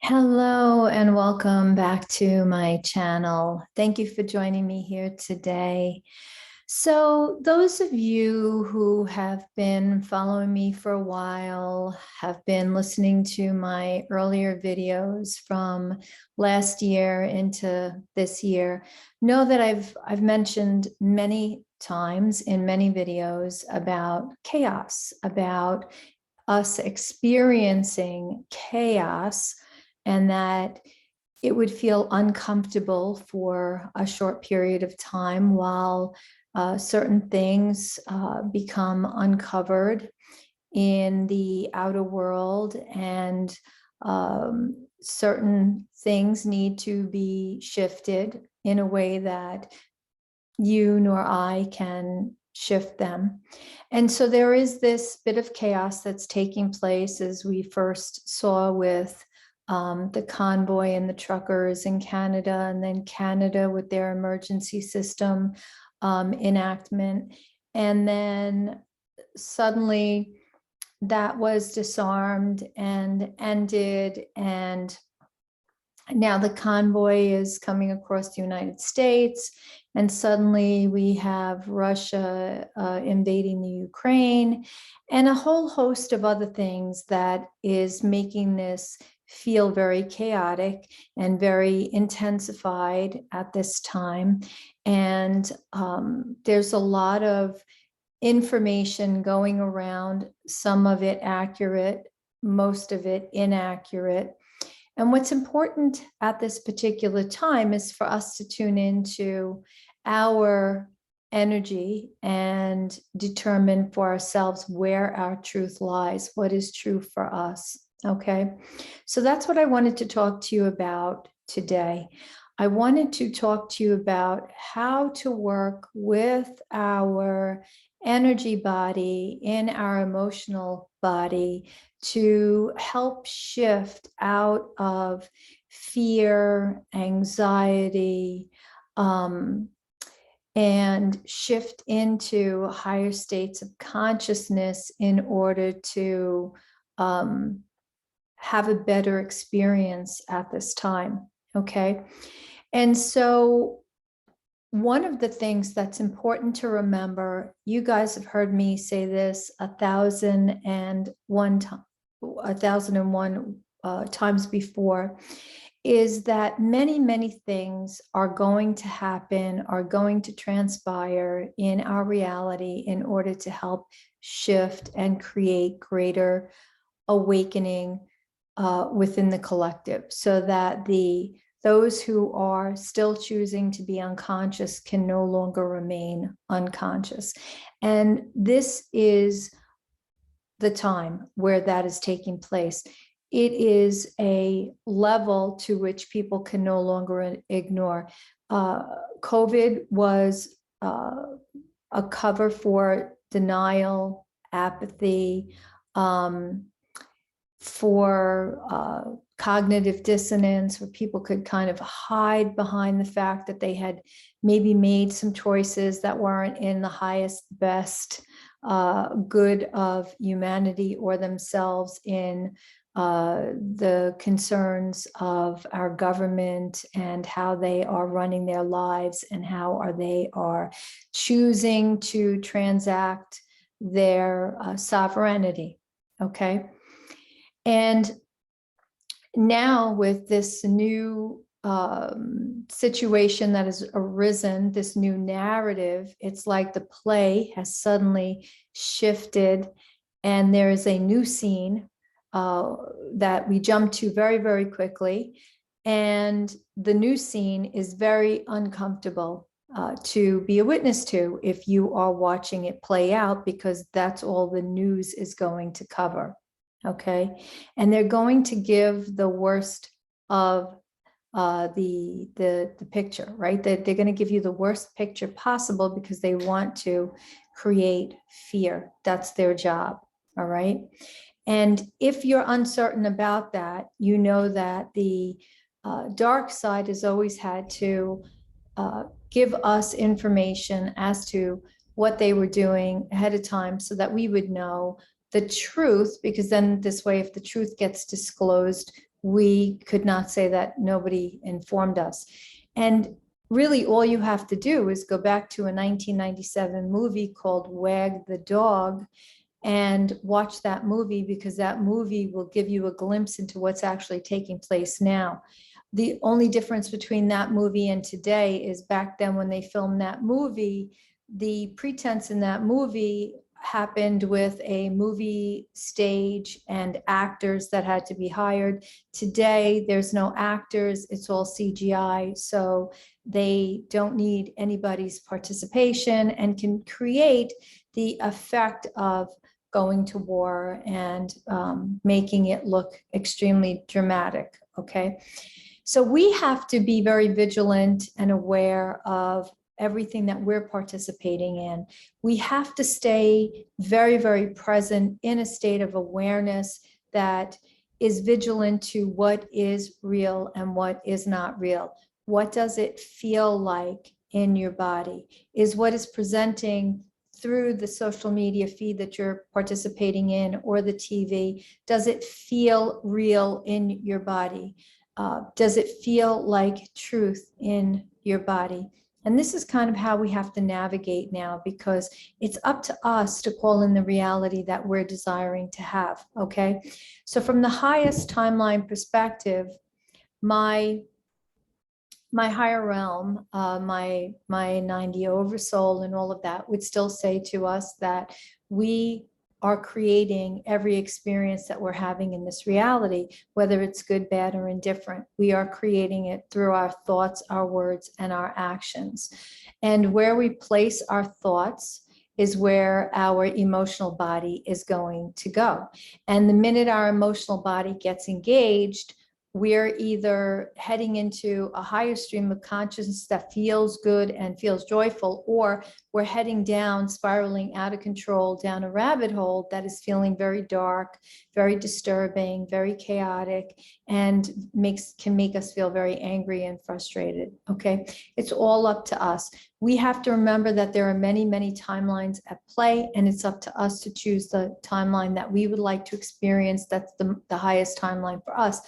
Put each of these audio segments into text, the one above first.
Hello and welcome back to my channel. Thank you for joining me here today. So those of you who have been following me for a while, have been listening to my earlier videos from last year into this year, know that I've mentioned many times in many videos about chaos, about us experiencing chaos, and that it would feel uncomfortable for a short period of time while certain things become uncovered in the outer world, and certain things need to be shifted in a way that you nor I can shift them. And so there is this bit of chaos that's taking place, as we first saw with the convoy and the truckers in Canada, and then Canada with their emergency system enactment. And then suddenly that was disarmed and ended, and now the convoy is coming across the United States, and suddenly we have Russia invading the Ukraine, and a whole host of other things that is making this feel very chaotic and very intensified at this time. And there's a lot of information going around, some of it accurate, most of it inaccurate. And what's important at this particular time is for us to tune into our energy and determine for ourselves where our truth lies, what is true for us. Okay, so that's what I wanted to talk to you about today. I wanted to talk to you about how to work with our energy body in our emotional body to help shift out of fear, anxiety, and shift into higher states of consciousness in order to have a better experience at this time. Okay. And so one of the things that's important to remember, you guys have heard me say this 1,001 times before, is that many things are going to happen, are going to transpire in our reality in order to help shift and create greater awakening within the collective, so that those who are still choosing to be unconscious can no longer remain unconscious. And this is the time where that is taking place. It is a level to which people can no longer ignore. COVID was a cover for denial, apathy, for cognitive dissonance, where people could kind of hide behind the fact that they had maybe made some choices that weren't in the highest, best good of humanity or themselves, in the concerns of our government and how they are running their lives and how they are choosing to transact their sovereignty. Okay. And now with this new situation that has arisen, this new narrative, it's like the play has suddenly shifted, and there is a new scene that we jump to very quickly. And the new scene is very uncomfortable to be a witness to if you are watching it play out, because that's all the news is going to cover. Okay, and they're going to give the worst of the picture, right? They're going to give you the worst picture possible because they want to create fear. That's their job. All right. And if you're uncertain about that, you know that the dark side has always had to give us information as to what they were doing ahead of time, so that we would know the truth, because then this way, if the truth gets disclosed, we could not say that nobody informed us. And really, all you have to do is go back to a 1997 movie called Wag the Dog and watch that movie, because that movie will give you a glimpse into what's actually taking place now. The only difference between that movie and today is back then when they filmed that movie, the pretense in that movie happened with a movie stage and actors that had to be hired. Today, there's no actors, it's all CGI. So they don't need anybody's participation and can create the effect of going to war and making it look extremely dramatic, okay? So we have to be very vigilant and aware of everything that we're participating in. We have to stay very, very present in a state of awareness that is vigilant to what is real and what is not real. What does it feel like in your body? Is what is presenting through the social media feed that you're participating in or the TV, does it feel real in your body? Does it feel like truth in your body? And this is kind of how we have to navigate now, because it's up to us to call in the reality that we're desiring to have, okay? So from the highest timeline perspective, my higher realm, my 90 oversoul and all of that would still say to us that we are creating every experience that we're having in this reality, whether it's good, bad, or indifferent. We are creating it through our thoughts, our words, and our actions. And where we place our thoughts is where our emotional body is going to go. And the minute our emotional body gets engaged, we're either heading into a higher stream of consciousness that feels good and feels joyful, or we're heading down, spiraling out of control down a rabbit hole that is feeling very dark, very disturbing, very chaotic, and can make us feel very angry and frustrated, okay? It's all up to us. We have to remember that there are many, many timelines at play, and it's up to us to choose the timeline that we would like to experience. That's the highest timeline for us.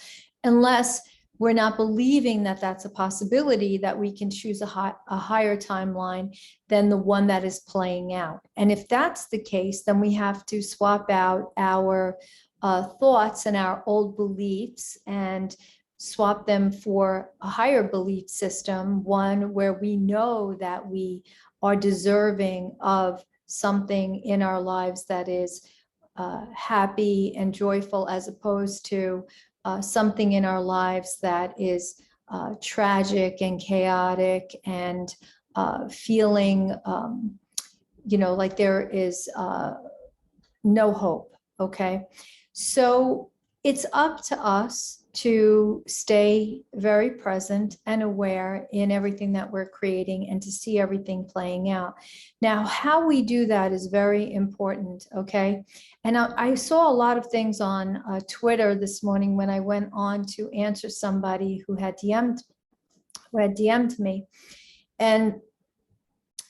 Unless we're not believing that that's a possibility, that we can choose a higher timeline than the one that is playing out. And if that's the case, then we have to swap out our thoughts and our old beliefs and swap them for a higher belief system, one where we know that we are deserving of something in our lives that is happy and joyful, as opposed to something in our lives that is tragic and chaotic and feeling, like there is no hope, okay? So it's up to us to stay very present and aware in everything that we're creating and to see everything playing out. Now, how we do that is very important, okay? And I saw a lot of things on Twitter this morning when I went on to answer somebody who had DM'd me. And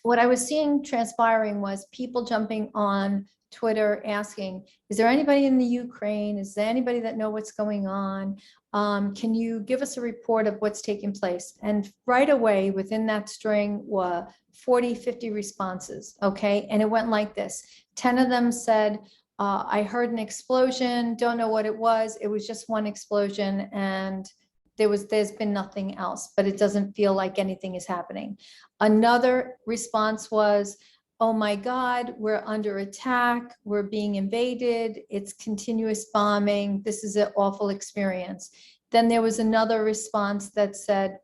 what I was seeing transpiring was people jumping on Twitter asking, is there anybody in the Ukraine? Is there anybody that know what's going on? Can you give us a report of what's taking place? And right away within that string were 40, 50 responses, okay? And it went like this. 10 of them said, I heard an explosion, don't know what it was. It was just one explosion and there's been nothing else, but it doesn't feel like anything is happening. Another response was, oh my God, we're under attack, we're being invaded, it's continuous bombing, this is an awful experience. Then there was another response that said,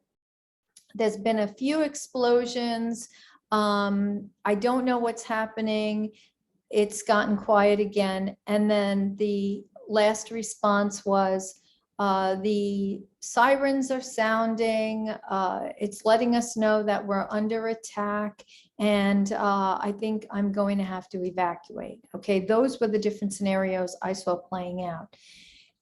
there's been a few explosions, I don't know what's happening, it's gotten quiet again. And then the last response was, the sirens are sounding, it's letting us know that we're under attack, and I think I'm going to have to evacuate. Okay, those were the different scenarios I saw playing out.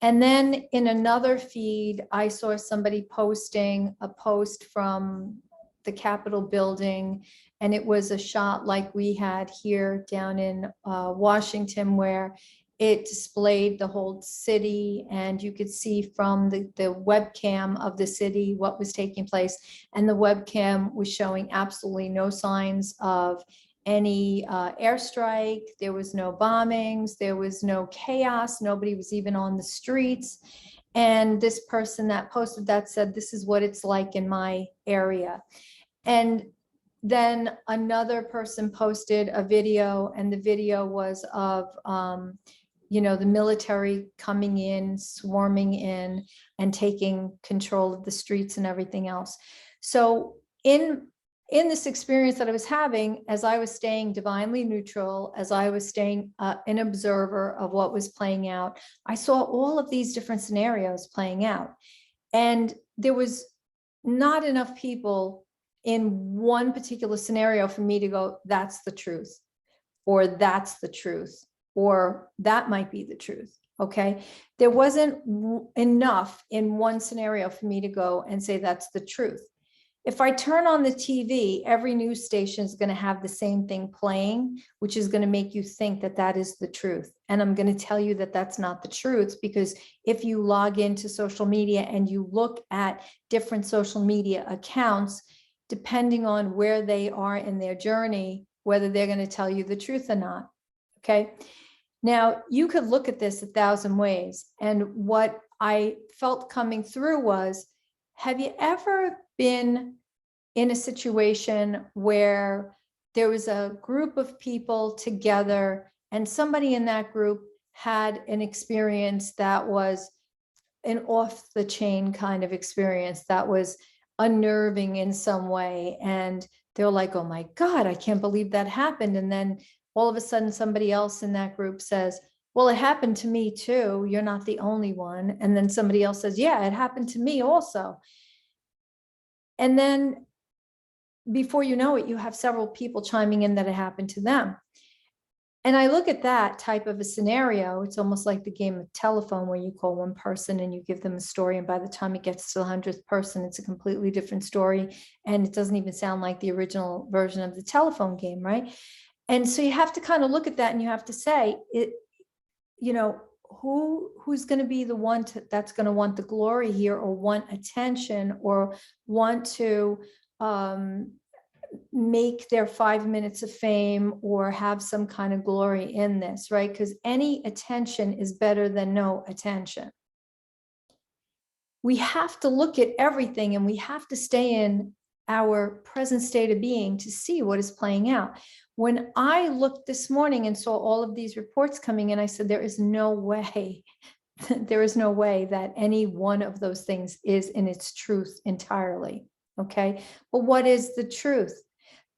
And then in another feed, I saw somebody posting a post from the Capitol building, and it was a shot like we had here down in Washington, where it displayed the whole city, and you could see from the webcam of the city what was taking place. And the webcam was showing absolutely no signs of any airstrike. There was no bombings. There was no chaos. Nobody was even on the streets. And this person that posted that said, this is what it's like in my area. And then another person posted a video, and the video was of, the military coming in, swarming in, and taking control of the streets and everything else. So in this experience that I was having, as I was staying divinely neutral, as I was staying an observer of what was playing out, I saw all of these different scenarios playing out. And there was not enough people in one particular scenario for me to go, that's the truth, or that's the truth, or that might be the truth. Okay. There wasn't enough in one scenario for me to go and say, that's the truth. If I turn on the TV, every news station is going to have the same thing playing, which is going to make you think that that is the truth. And I'm going to tell you that that's not the truth, because if you log into social media and you look at different social media accounts, depending on where they are in their journey, whether they're going to tell you the truth or not. Okay. Now, you could look at this 1,000 ways. And what I felt coming through was, have you ever been in a situation where there was a group of people together and somebody in that group had an experience that was an off the chain kind of experience that was unnerving in some way, and they're like, oh my God, I can't believe that happened. And then all of a sudden somebody else in that group says, well, it happened to me too. You're not the only one. And then somebody else says, yeah, it happened to me also. And then before you know it, you have several people chiming in that it happened to them. And I look at that type of a scenario, it's almost like the game of telephone where you call one person and you give them a story, and by the time it gets to the 100th person, it's a completely different story. And it doesn't even sound like the original version of the telephone game, right? And so you have to kind of look at that, and you have to say, who's going to be the one that's going to want the glory here, or want attention, or want to make their 5 minutes of fame, or have some kind of glory in this, right? Because any attention is better than no attention. We have to look at everything, and we have to stay in our present state of being to see what is playing out. When I looked this morning and saw all of these reports coming in, I said, there is no way, there is no way that any one of those things is in its truth entirely. Okay. But what is the truth?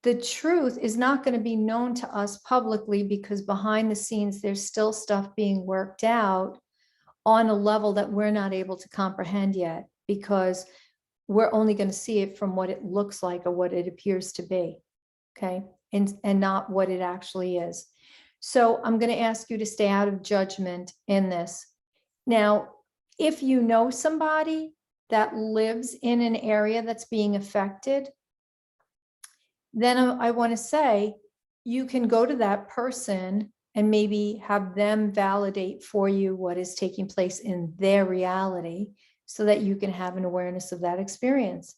The truth is not going to be known to us publicly, because behind the scenes, there's still stuff being worked out on a level that we're not able to comprehend yet, because we're only going to see it from what it looks like or what it appears to be. Okay. And not what it actually is. So I'm going to ask you to stay out of judgment in this. Now, if you know somebody that lives in an area that's being affected, then I want to say you can go to that person and maybe have them validate for you what is taking place in their reality, so that you can have an awareness of that experience.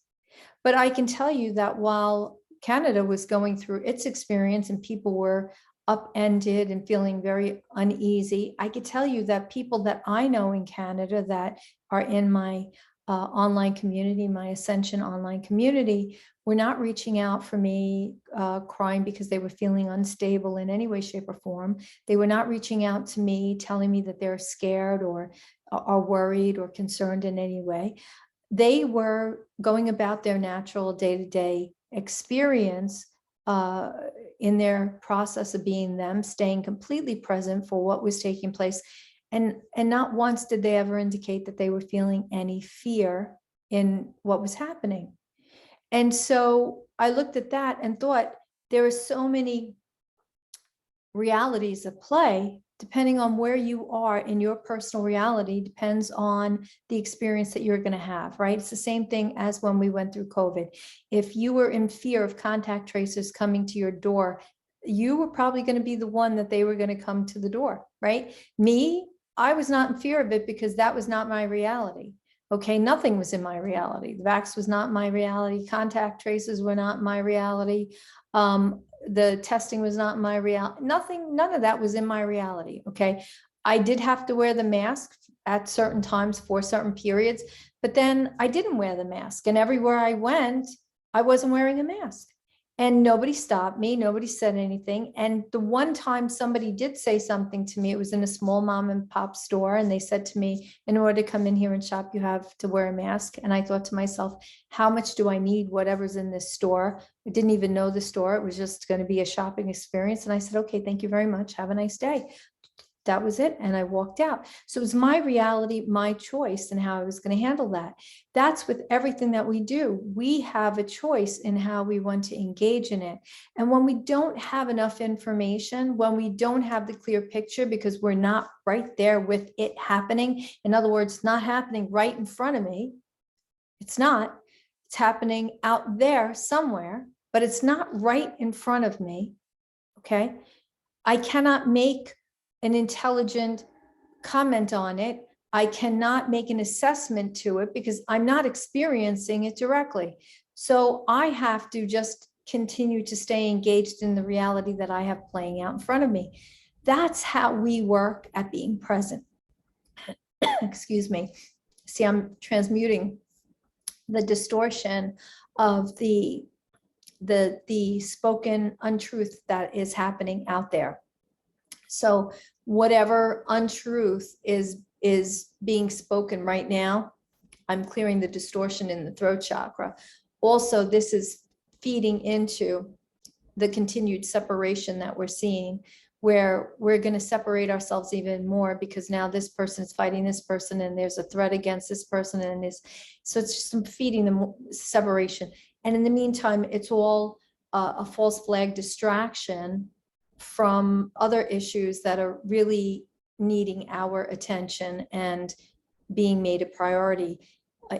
But I can tell you that while Canada was going through its experience and people were upended and feeling very uneasy, I could tell you that people that I know in Canada that are in my online community, my Ascension online community, were not reaching out for me crying because they were feeling unstable in any way, shape, or form. They were not reaching out to me telling me that they're scared or are worried or concerned in any way. They were going about their natural day-to-day experience in their process of being them, staying completely present for what was taking place. And not once did they ever indicate that they were feeling any fear in what was happening. And so I looked at that and thought, there are so many realities at play. Depending on where you are in your personal reality depends on the experience that you're going to have, right? It's the same thing as when we went through COVID. If you were in fear of contact tracers coming to your door, you were probably going to be the one that they were going to come to the door, right? Me, I was not in fear of it because that was not my reality. Okay, nothing was in my reality. The vax was not my reality. Contact traces were not my reality. The testing was not my reality. Nothing, none of that was in my reality. Okay, I did have to wear the mask at certain times for certain periods, but then I didn't wear the mask, and everywhere I went, I wasn't wearing a mask. And nobody stopped me. Nobody said anything. And the one time somebody did say something to me, it was in a small mom and pop store. And they said to me, in order to come in here and shop, you have to wear a mask. And I thought to myself, how much do I need whatever's in this store? I didn't even know the store. It was just going to be a shopping experience. And I said, okay, thank you very much. Have a nice day. That was it. And I walked out. So it was my reality, my choice, and how I was going to handle that. That's with everything that we do. We have a choice in how we want to engage in it. And when we don't have enough information, when we don't have the clear picture because we're not right there with it happening, in other words, it's not happening right in front of me. It's not. It's happening out there somewhere, but it's not right in front of me. Okay. I cannot make an intelligent comment on it. I cannot make an assessment to it because I'm not experiencing it directly. So I have to just continue to stay engaged in the reality that I have playing out in front of me. That's how we work at being present. Excuse me. See, I'm transmuting the distortion of the spoken untruth that is happening out there. So whatever untruth is being spoken right now, I'm clearing the distortion in the throat chakra. Also, this is feeding into the continued separation that we're seeing, where we're going to separate ourselves even more because now this person is fighting this person and there's a threat against this person, and so it's just feeding the separation. And in the meantime, it's all a false flag distraction from other issues that are really needing our attention and being made a priority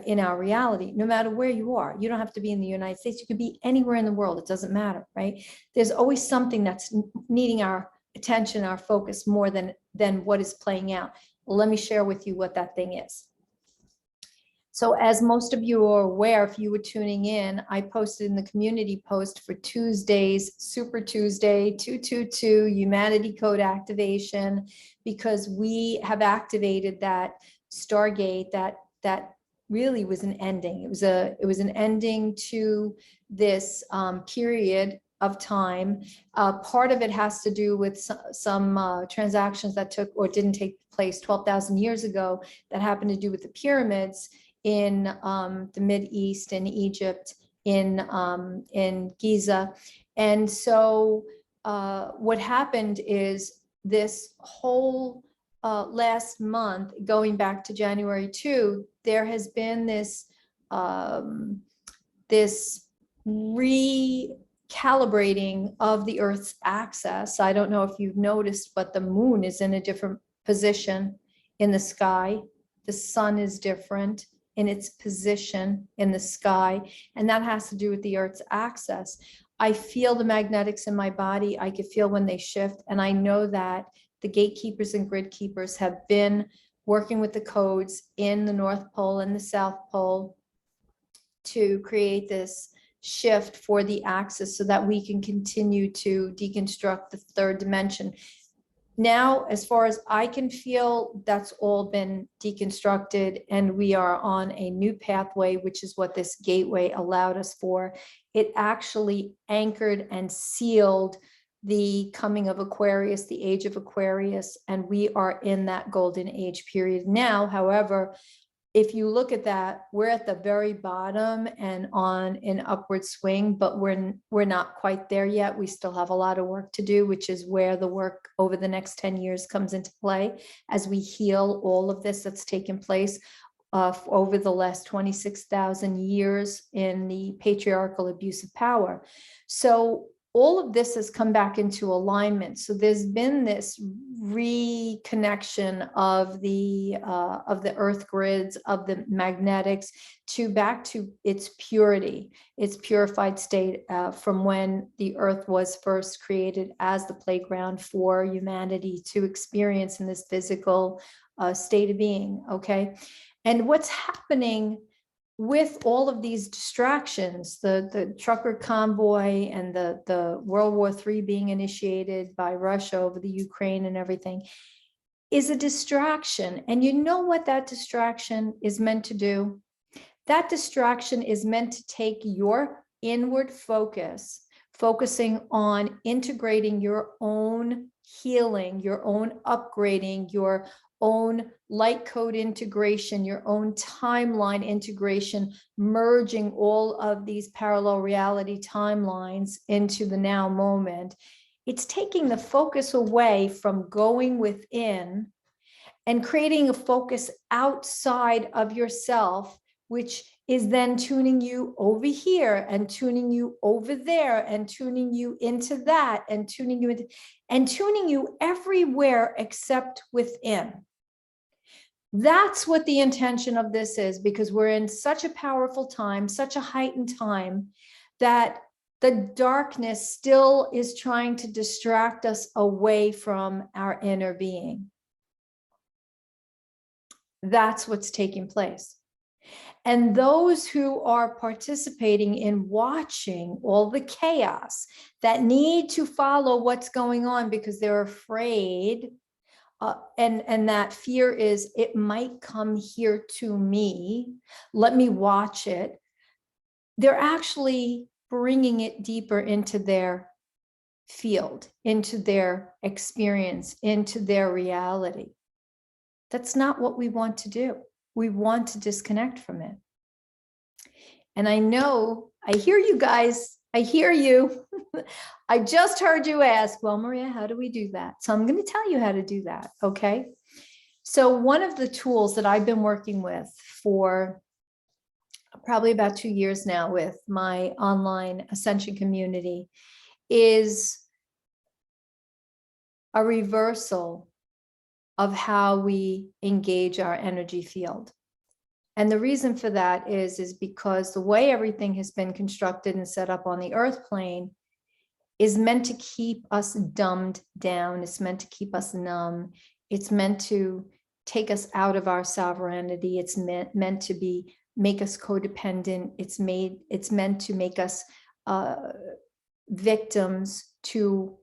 in our reality, no matter where you are. You don't have to be in the United States. You could be anywhere in the world. It doesn't matter, right? There's always something that's needing our attention, our focus more than what is playing out. Let me share with you what that thing is. So as most of you are aware, if you were tuning in, I posted in the community post for Tuesday's Super Tuesday 222 Humanity Code activation, because we have activated that Stargate that really was an ending. It was an ending to this period of time. Part of it has to do with some transactions that took or didn't take place 12,000 years ago that happened to do with the pyramids in the Mideast, in Egypt, in Giza. And so what happened is this whole last month, going back to January 2, there has been this this recalibrating of the Earth's axis. I don't know if you've noticed, but the moon is in a different position in the sky. The sun is different in its position in the sky, and that has to do with the Earth's axis. I feel the magnetics in my body. I can feel when they shift, and I know that the gatekeepers and grid keepers have been working with the codes in the North Pole and the South Pole to create this shift for the axis so that we can continue to deconstruct the third dimension. Now, as far as I can feel, that's all been deconstructed, and we are on a new pathway, which is what this gateway allowed us for. It actually anchored and sealed the coming of Aquarius, the age of Aquarius, and we are in that golden age period now. However, if you look at that, we're at the very bottom and on an upward swing, but we're not quite there yet. We still have a lot of work to do, which is where the work over the next 10 years comes into play as we heal all of this that's taken place over the last 26,000 years in the patriarchal abuse of power. So all of this has come back into alignment. So there's been this reconnection of the earth grids, of the magnetics, back to its purity, its purified state, from when the earth was first created as the playground for humanity to experience in this physical state of being. Okay. And what's happening with all of these distractions, the trucker convoy and the World War III being initiated by Russia over the Ukraine and everything, is a distraction. And you know what that distraction is meant to do? That distraction is meant to take your inward focus, focusing on integrating your own healing, your own upgrading, your own light code integration, your own timeline integration, merging all of these parallel reality timelines into the now moment. It's taking the focus away from going within and creating a focus outside of yourself, which is then tuning you over here and tuning you over there and tuning you into that and tuning you everywhere except within. That's what the intention of this is, because we're in such a powerful time, such a heightened time, that the darkness still is trying to distract us away from our inner being. That's what's taking place. And those who are participating in watching all the chaos, that need to follow what's going on because they're afraid, and that fear is, it might come here to me, let me watch it. They're actually bringing it deeper into their field, into their experience, into their reality. That's not what we want to do. We want to disconnect from it. And I know, I hear you guys, I hear you. I just heard you ask, well, Maria, how do we do that? So I'm going to tell you how to do that. Okay. So one of the tools that I've been working with for probably about 2 years now with my online ascension community is a reversal of how we engage our energy field. And the reason for that is because the way everything has been constructed and set up on the earth plane is meant to keep us dumbed down. It's meant to keep us numb. It's meant to take us out of our sovereignty. It's meant to make us codependent. It's meant to make us victims to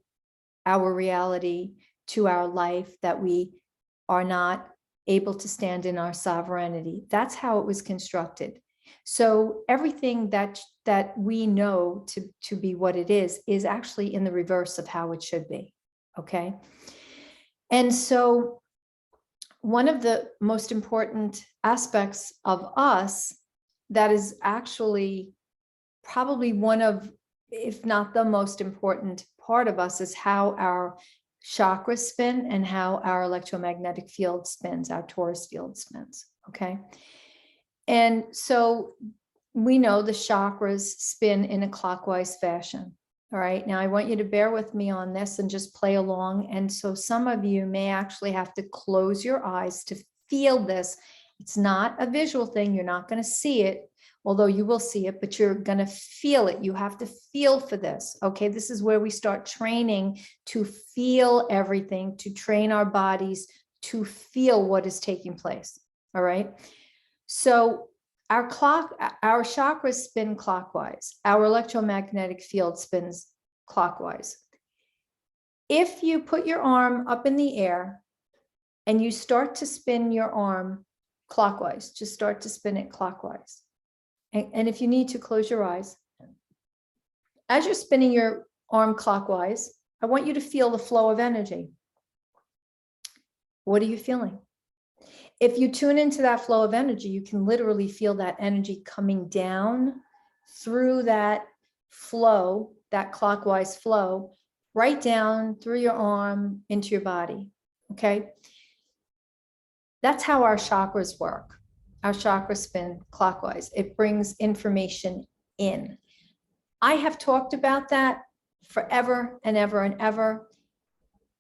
our reality, to our life, that we are not able to stand in our sovereignty. That's how it was constructed. So everything that we know to be what it is actually in the reverse of how it should be. Okay. And so one of the most important aspects of us that is actually probably one of, if not the most important part of us, is how our chakras spin and how our electromagnetic field spins, our torus field spins. Okay. And so we know the chakras spin in a clockwise fashion. All right. Now I want you to bear with me on this and just play along. And so some of you may actually have to close your eyes to feel this. It's not a visual thing. You're not going to see it, although you will see it, but you're going to feel it. You have to feel for this. Okay. This is where we start training to feel everything, to train our bodies to feel what is taking place. All right. So our chakras spin clockwise. Our electromagnetic field spins clockwise. If you put your arm up in the air and you start to spin your arm clockwise, just start to spin it clockwise. And if you need to, close your eyes. As you're spinning your arm clockwise, I want you to feel the flow of energy. What are you feeling? If you tune into that flow of energy, you can literally feel that energy coming down through that flow, that clockwise flow, right down through your arm into your body. Okay. That's how our chakras work. Our chakras spin clockwise. It brings information in. I have talked about that forever and ever and ever.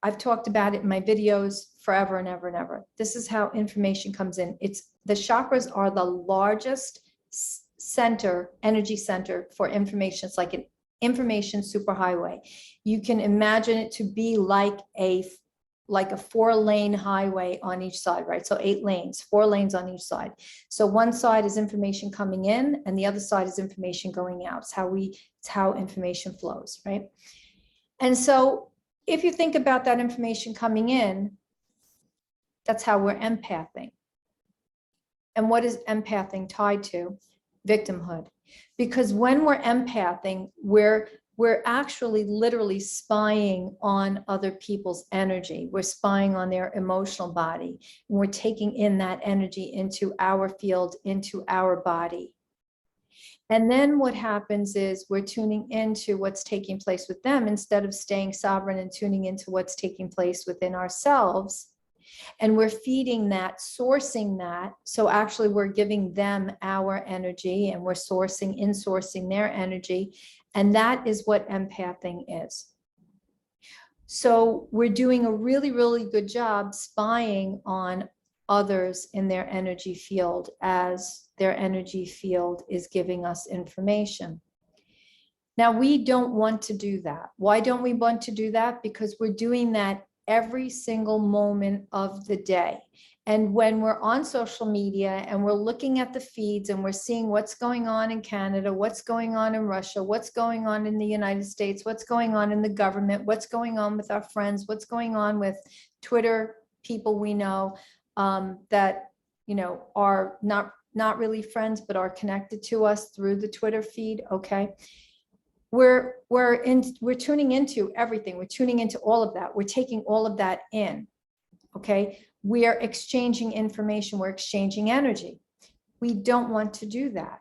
I've talked about it in my videos forever and ever and ever. This is how information comes in. It's the chakras are the largest center, energy center for information. It's like an information superhighway. You can imagine it to be like a 4-lane highway on each side, right? So 8 lanes, 4 lanes on each side. So one side is information coming in and the other side is information going out. It's how information flows, right? And so if you think about that information coming in, that's how we're empathing. And what is empathing tied to? Victimhood. Because when we're empathing, we're actually literally spying on other people's energy. We're spying on their emotional body. And we're taking in that energy into our field, into our body. And then what happens is we're tuning into what's taking place with them instead of staying sovereign and tuning into what's taking place within ourselves. And we're feeding that, sourcing that. So actually we're giving them our energy and we're insourcing their energy. And that is what empathing is. So we're doing a really, really good job spying on others in their energy field as their energy field is giving us information. Now, we don't want to do that. Why don't we want to do that? Because we're doing that every single moment of the day. And when we're on social media and we're looking at the feeds and we're seeing what's going on in Canada, what's going on in Russia, what's going on in the United States, what's going on in the government, what's going on with our friends, what's going on with Twitter people we know that, you know, are not really friends, but are connected to us through the Twitter feed, okay? We're tuning into everything. We're tuning into all of that. We're taking all of that in, okay? We are exchanging information. We're exchanging energy. We don't want to do that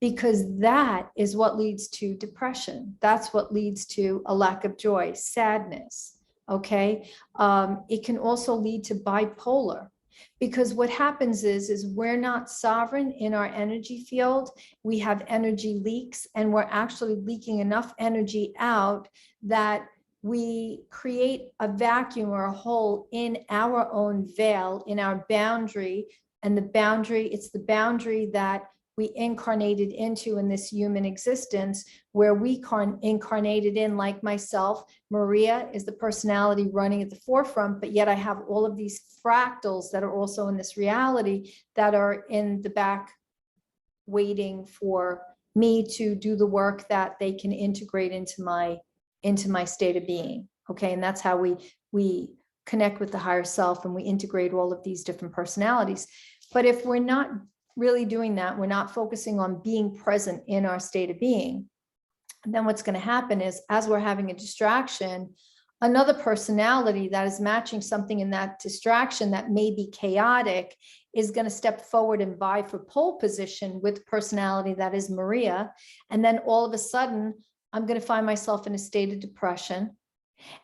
because that is what leads to depression. That's what leads to a lack of joy, sadness, okay? It can also lead to bipolar. Because what happens is we're not sovereign in our energy field. We have energy leaks and we're actually leaking enough energy out that we create a vacuum or a hole in our own veil, in our boundary. And it's the boundary that we incarnated into in this human existence, where we incarnated in, like myself. Maria is the personality running at the forefront, but yet I have all of these fractals that are also in this reality that are in the back waiting for me to do the work that they can integrate into my state of being. Okay, and that's how we connect with the higher self and we integrate all of these different personalities. But if we're not really doing that, we're not focusing on being present in our state of being, and then what's going to happen is, as we're having a distraction, another personality that is matching something in that distraction that may be chaotic is going to step forward and vie for pole position with personality that is Maria. And then all of a sudden, I'm going to find myself in a state of depression.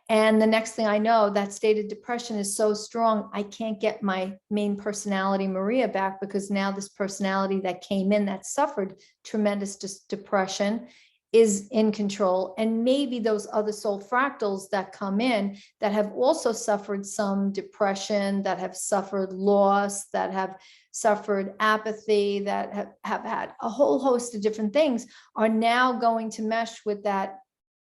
And the next thing I know, that state of depression is so strong, I can't get my main personality, Maria, back, because now this personality that came in that suffered tremendous depression is in control. And maybe those other soul fractals that come in that have also suffered some depression, that have suffered loss, that have suffered apathy, that have had a whole host of different things, are now going to mesh with that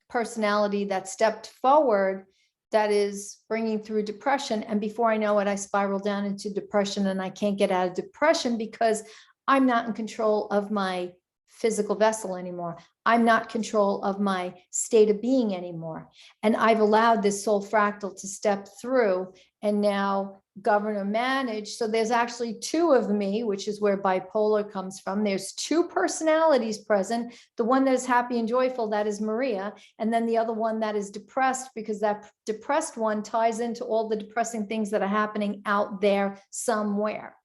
personality that stepped forward, that is bringing through depression. And before I know it, I spiral down into depression and I can't get out of depression because I'm not in control of my physical vessel anymore. I'm not in control of my state of being anymore. And I've allowed this soul fractal to step through and now govern or manage. So there's actually 2 of me, which is where bipolar comes from. There's 2 personalities present. The one that is happy and joyful, that is Maria. And then the other one that is depressed, because that depressed one ties into all the depressing things that are happening out there somewhere.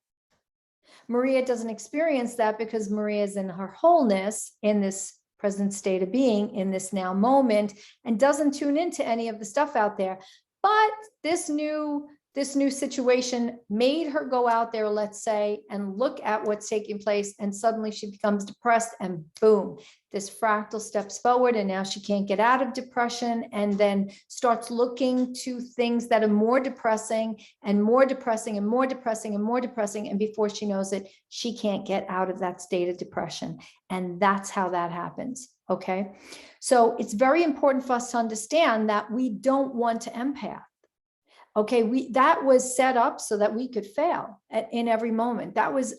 Maria doesn't experience that because Maria is in her wholeness, in this present state of being, in this now moment, and doesn't tune into any of the stuff out there. But this new this new situation made her go out there, let's say, and look at what's taking place, and suddenly she becomes depressed, and boom, this fractal steps forward, and now she can't get out of depression, and then starts looking to things that are more depressing and more depressing and more depressing and more depressing, and before she knows it, she can't get out of that state of depression. And that's how that happens. Okay, so it's very important for us to understand that we don't want to empath. Okay, that was set up so that we could fail in every moment. That was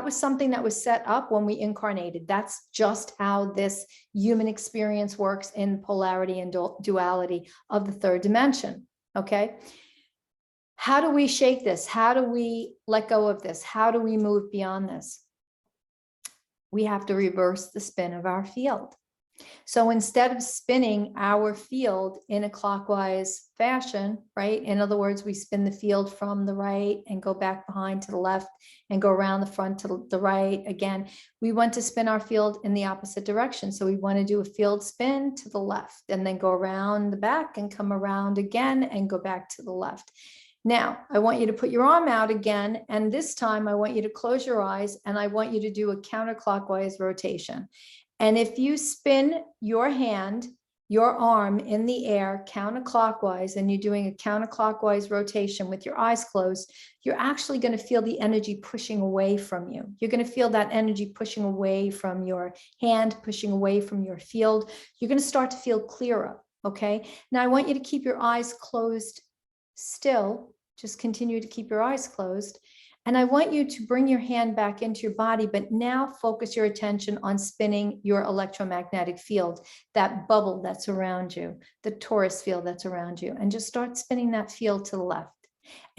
something that was set up when we incarnated. That's just how this human experience works in polarity and duality of the third dimension. Okay, how do we shake this? How do we let go of this? How do we move beyond this? We have to reverse the spin of our field. So instead of spinning our field in a clockwise fashion, right? In other words, we spin the field from the right and go back behind to the left and go around the front to the right again. We want to spin our field in the opposite direction. So we want to do a field spin to the left and then go around the back and come around again and go back to the left. Now, I want you to put your arm out again. And this time I want you to close your eyes and I want you to do a counterclockwise rotation. And if you spin your hand, your arm in the air counterclockwise, and you're doing a counterclockwise rotation with your eyes closed, you're actually going to feel the energy pushing away from you. You're going to feel that energy pushing away from your hand, pushing away from your field. You're going to start to feel clearer. Okay. Now I want you to keep your eyes closed still. Just continue to keep your eyes closed. And I want you to bring your hand back into your body, but now focus your attention on spinning your electromagnetic field, that bubble that's around you, the torus field that's around you, and just start spinning that field to the left.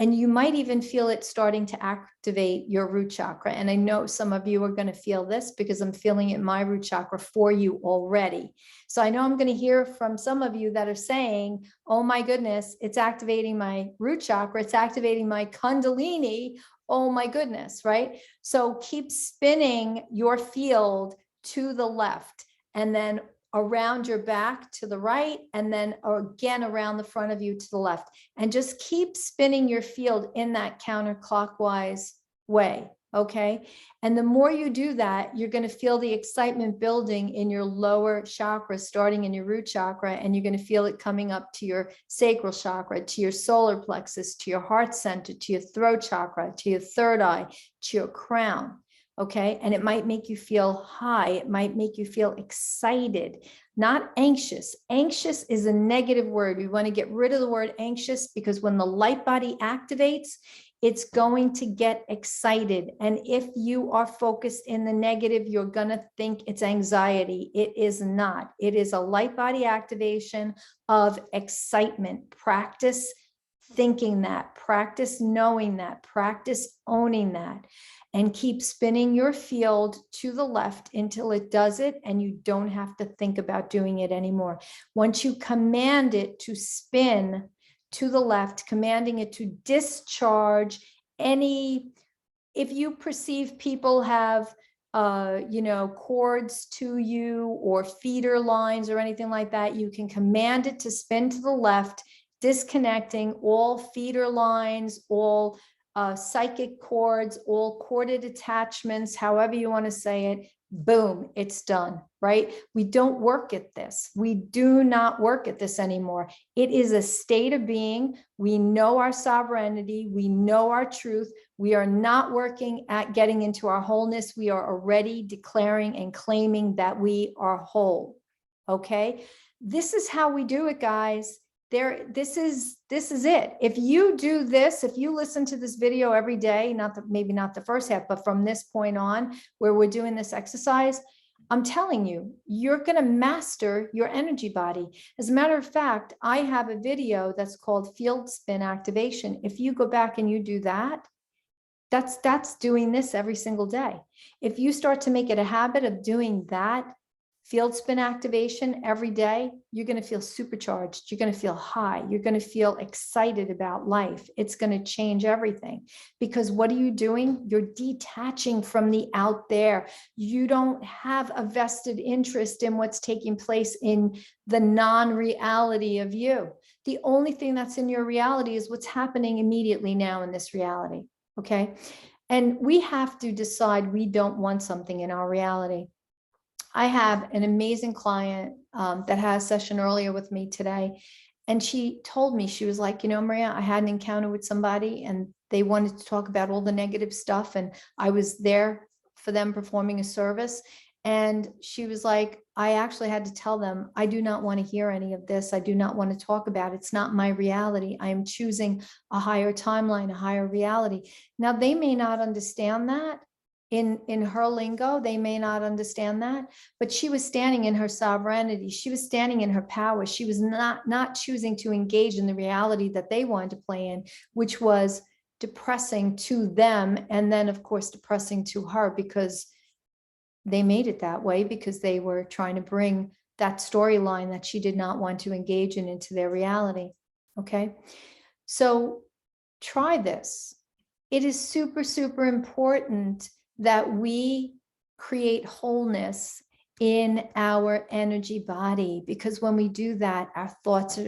And you might even feel it starting to activate your root chakra. And I know some of you are going to feel this because I'm feeling it in my root chakra for you already. So I know I'm going to hear from some of you that are saying, oh my goodness, it's activating my root chakra. It's activating my Kundalini. Oh my goodness, right? So keep spinning your field to the left and then around your back to the right, and then again around the front of you to the left, and just keep spinning your field in that counterclockwise way. Okay. And the more you do that, you're going to feel the excitement building in your lower chakra, starting in your root chakra, and you're going to feel it coming up to your sacral chakra, to your solar plexus, to your heart center, to your throat chakra, to your third eye, to your crown. Okay. And it might make you feel high. It might make you feel excited, not anxious. Anxious is a negative word. We want to get rid of the word anxious because when the light body activates, it's going to get excited. And if you are focused in the negative, you're going to think it's anxiety. It is not. It is a light body activation of excitement. Practice thinking that, practice knowing that, practice owning that, and keep spinning your field to the left until it does it and you don't have to think about doing it anymore. Once you command it to spin to the left, commanding it to discharge any, if you perceive people have cords to you or feeder lines or anything like that, you can command it to spin to the left, disconnecting all feeder lines, all psychic cords, all corded attachments, however you want to say it. Boom, it's done, right? We don't work at this. We do not work at this anymore. It is a state of being. We know our sovereignty. We know our truth. We are not working at getting into our wholeness. We are already declaring and claiming that we are whole. Okay? This is how we do it, guys. This is it. If you do this, if you listen to this video every day, maybe not the first half, but from this point on where we're doing this exercise, I'm telling you, you're going to master your energy body. As a matter of fact, I have a video that's called Field Spin Activation. If you go back and you do that, that's doing this every single day. If you start to make it a habit of doing that field spin activation every day, you're going to feel supercharged. You're going to feel high. You're going to feel excited about life. It's going to change everything. Because what are you doing? You're detaching from the out there. You don't have a vested interest in what's taking place in the non-reality of you. The only thing that's in your reality is what's happening immediately now in this reality. Okay. And we have to decide we don't want something in our reality. I have an amazing client that had a session earlier with me today. And she told me, she was like, Maria, I had an encounter with somebody and they wanted to talk about all the negative stuff. And I was there for them performing a service. And she was like, I actually had to tell them, I do not want to hear any of this. I do not want to talk about it. It's not my reality. I am choosing a higher timeline, a higher reality. Now, they may not understand that. In her lingo, they may not understand that, but she was standing in her sovereignty. She was standing in her power. She was not choosing to engage in the reality that they wanted to play in, which was depressing to them. And then, of course, depressing to her because they made it that way because they were trying to bring that storyline that she did not want to engage in into their reality. Okay. So try this. It is super, super important that we create wholeness in our energy body, because when we do that, our thoughts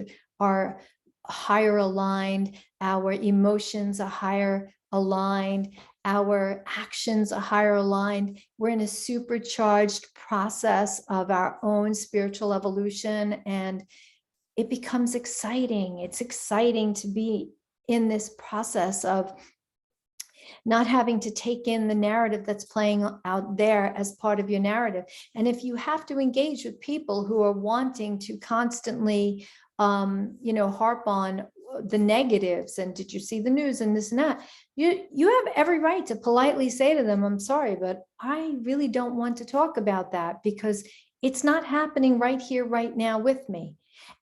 are higher aligned, our emotions are higher aligned, our actions are higher aligned. We're in a supercharged process of our own spiritual evolution, and it becomes exciting. It's exciting to be in this process of not having to take in the narrative that's playing out there as part of your narrative. And if you have to engage with people who are wanting to constantly, harp on the negatives and did you see the news and this and that, you have every right to politely say to them, I'm sorry, but I really don't want to talk about that because it's not happening right here, right now with me.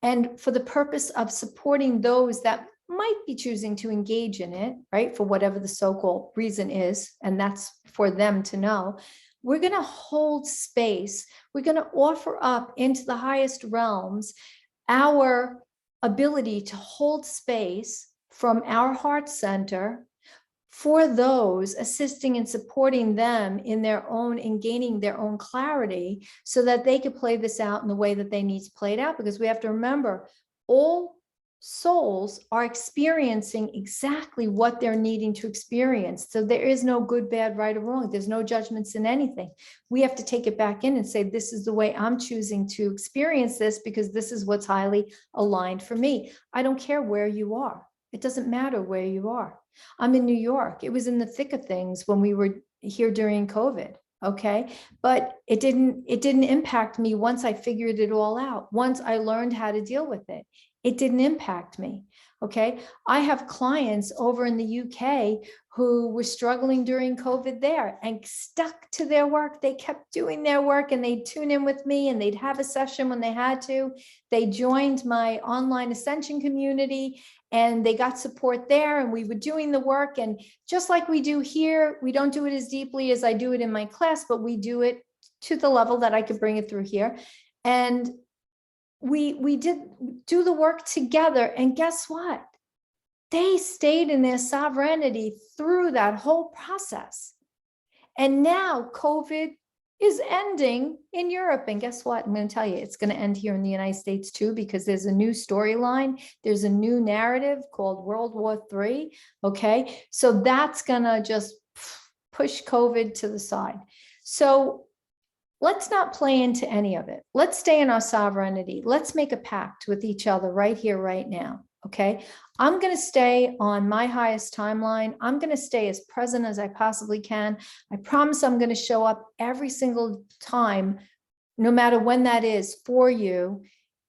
And for the purpose of supporting those that might be choosing to engage in it, right, for whatever the so-called reason is, and that's for them to know, we're going to hold space. We're going to offer up into the highest realms our ability to hold space from our heart center for those, assisting and supporting them in their own and gaining their own clarity so that they could play this out in the way that they need to play it out. Because we have to remember, all souls are experiencing exactly what they're needing to experience. So there is no good, bad, right, or wrong. There's no judgments in anything. We have to take it back in and say, this is the way I'm choosing to experience this because this is what's highly aligned for me. I don't care where you are. It doesn't matter where you are. I'm in New York. It was in the thick of things when we were here during COVID. Okay. But it didn't impact me once I figured it all out. Once I learned how to deal with it, it didn't impact me. Okay. I have clients over in the UK who were struggling during COVID there and stuck to their work. They kept doing their work and they'd tune in with me and they'd have a session when they had to. They joined my online ascension community and they got support there and we were doing the work. And just like we do here, we don't do it as deeply as I do it in my class, but we do it to the level that I could bring it through here. And we did do the work together. And guess what? They stayed in their sovereignty through that whole process. And now COVID is ending in Europe. And guess what? I'm going to tell you, it's going to end here in the United States too, because there's a new storyline. There's a new narrative called World War III. Okay. So that's going to just push COVID to the side. So let's not play into any of it. Let's stay in our sovereignty. Let's make a pact with each other right here, right now. Okay. I'm going to stay on my highest timeline. I'm going to stay as present as I possibly can. I promise I'm going to show up every single time, no matter when that is, for you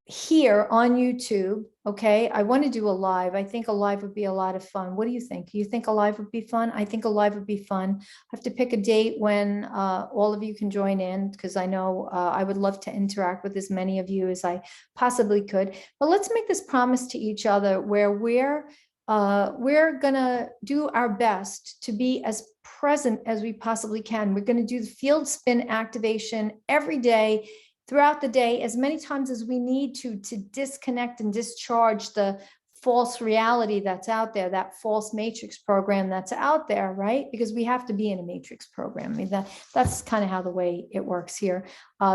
here on YouTube. Okay. I want to do a live. I think a live would be a lot of fun. What do you think? Do you think a live would be fun? I think a live would be fun. I have to pick a date when all of you can join in, because I know I would love to interact with as many of you as I possibly could. But let's make this promise to each other where we're gonna do our best to be as present as we possibly can. We're going to do the field spin activation every day, throughout the day, as many times as we need to disconnect and discharge the false reality that's out there, that false matrix program that's out there, right? Because we have to be in a matrix program. I mean, that's kind of how the way it works here.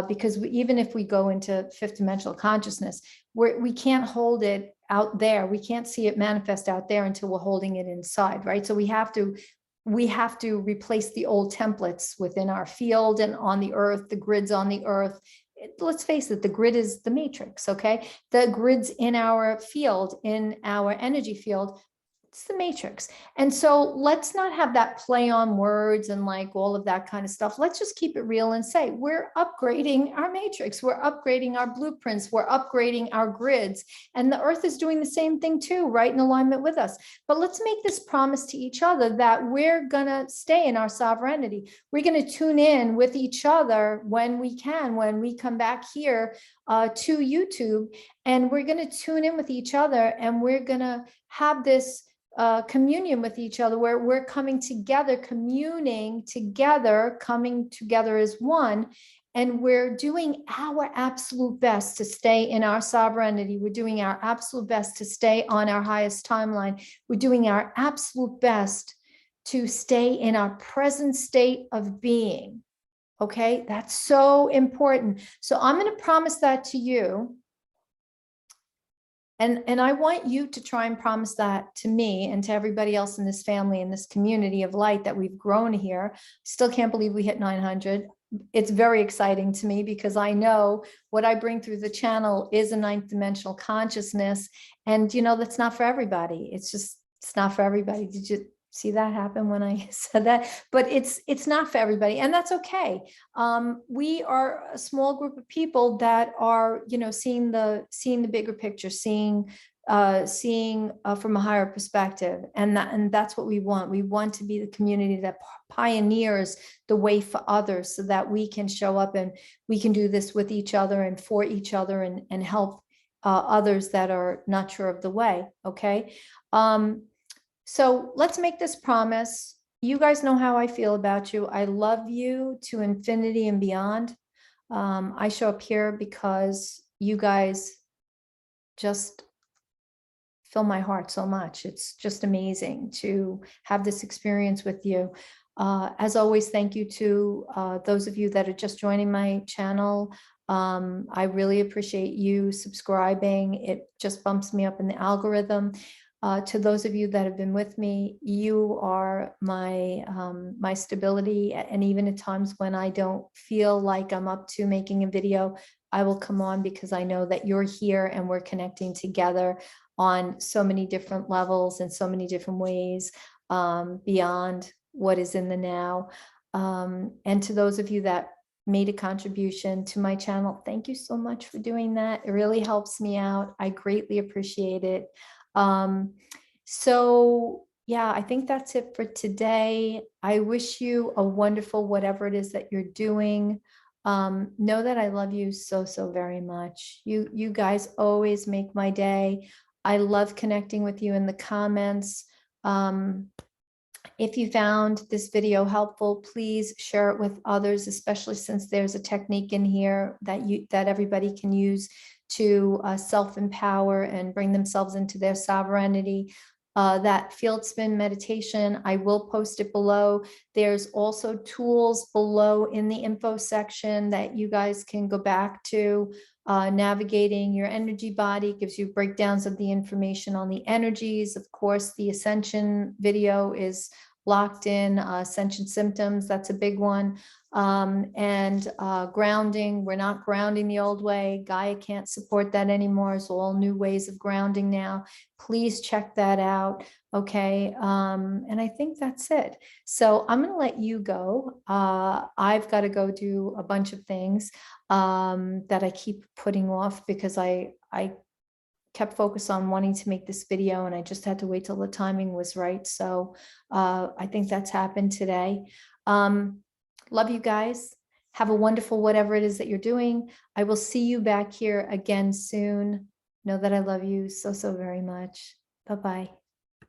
Because even if we go into fifth dimensional consciousness, we can't hold it out there. We can't see it manifest out there until we're holding it inside, right? So we have to replace the old templates within our field and on the earth, the grids on the earth. Let's face it, the grid is the matrix, okay? The grids in our field, in our energy field, it's the matrix. And so let's not have that play on words and like all of that kind of stuff. Let's just keep it real and say, we're upgrading our matrix. We're upgrading our blueprints. We're upgrading our grids. And the earth is doing the same thing too, right? In alignment with us. But let's make this promise to each other that we're going to stay in our sovereignty. We're going to tune in with each other when we can, when we come back here to YouTube, and we're going to tune in with each other, and we're going to have this communion with each other where we're coming together, communing together, coming together as one. And we're doing our absolute best to stay in our sovereignty. We're doing our absolute best to stay on our highest timeline. We're doing our absolute best to stay in our present state of being. Okay, that's so important. So I'm going to promise that to you. And I want you to try and promise that to me and to everybody else in this family, in this community of light that we've grown here. Still can't believe we hit 900. It's very exciting to me because I know what I bring through the channel is a ninth dimensional consciousness. And, you know, that's not for everybody. It's not for everybody. Did you see that happen when I said that? But it's not for everybody, and that's okay. We are a small group of people that are, you know, seeing the bigger picture, seeing from a higher perspective, and that's what we want. We want to be the community that pioneers the way for others, so that we can show up and we can do this with each other and for each other, and help others that are not sure of the way. Okay. So let's make this promise. You guys know how I feel about you. I love you to infinity and beyond. I show up here because you guys just fill my heart so much. It's just amazing to have this experience with you. As always, thank you to those of you that are just joining my channel. I really appreciate you subscribing. It just bumps me up in the algorithm. To those of you that have been with me, you are my my stability. And even at times when I don't feel like I'm up to making a video, I will come on because I know that you're here and we're connecting together on so many different levels and so many different ways, beyond what is in the now. And to those of you that made a contribution to my channel, thank you so much for doing that. It really helps me out. I greatly appreciate it. So yeah, I think that's it for today. I wish you a wonderful, whatever it is that you're doing. Know that I love you so, so very much. You guys always make my day. I love connecting with you in the comments. If you found this video helpful, please share it with others, especially since there's a technique in here that everybody can use to self-empower and bring themselves into their sovereignty. That field spin meditation, I will post it below. There's also tools below in the info section that you guys can go back to. Navigating your energy body gives you breakdowns of the information on the energies. Of course, the ascension video is locked in. Ascension symptoms, that's a big one. And grounding, we're not grounding the old way. Gaia can't support that anymore. It's all new ways of grounding now. Please check that out. Okay. And I think that's it. So I'm going to let you go. I've got to go do a bunch of things that I keep putting off because I kept focused on wanting to make this video, and I just had to wait till the timing was right. So I think that's happened today. Love you guys. Have a wonderful whatever it is that you're doing. I will see you back here again soon. Know that I love you so, so very much. Bye-bye.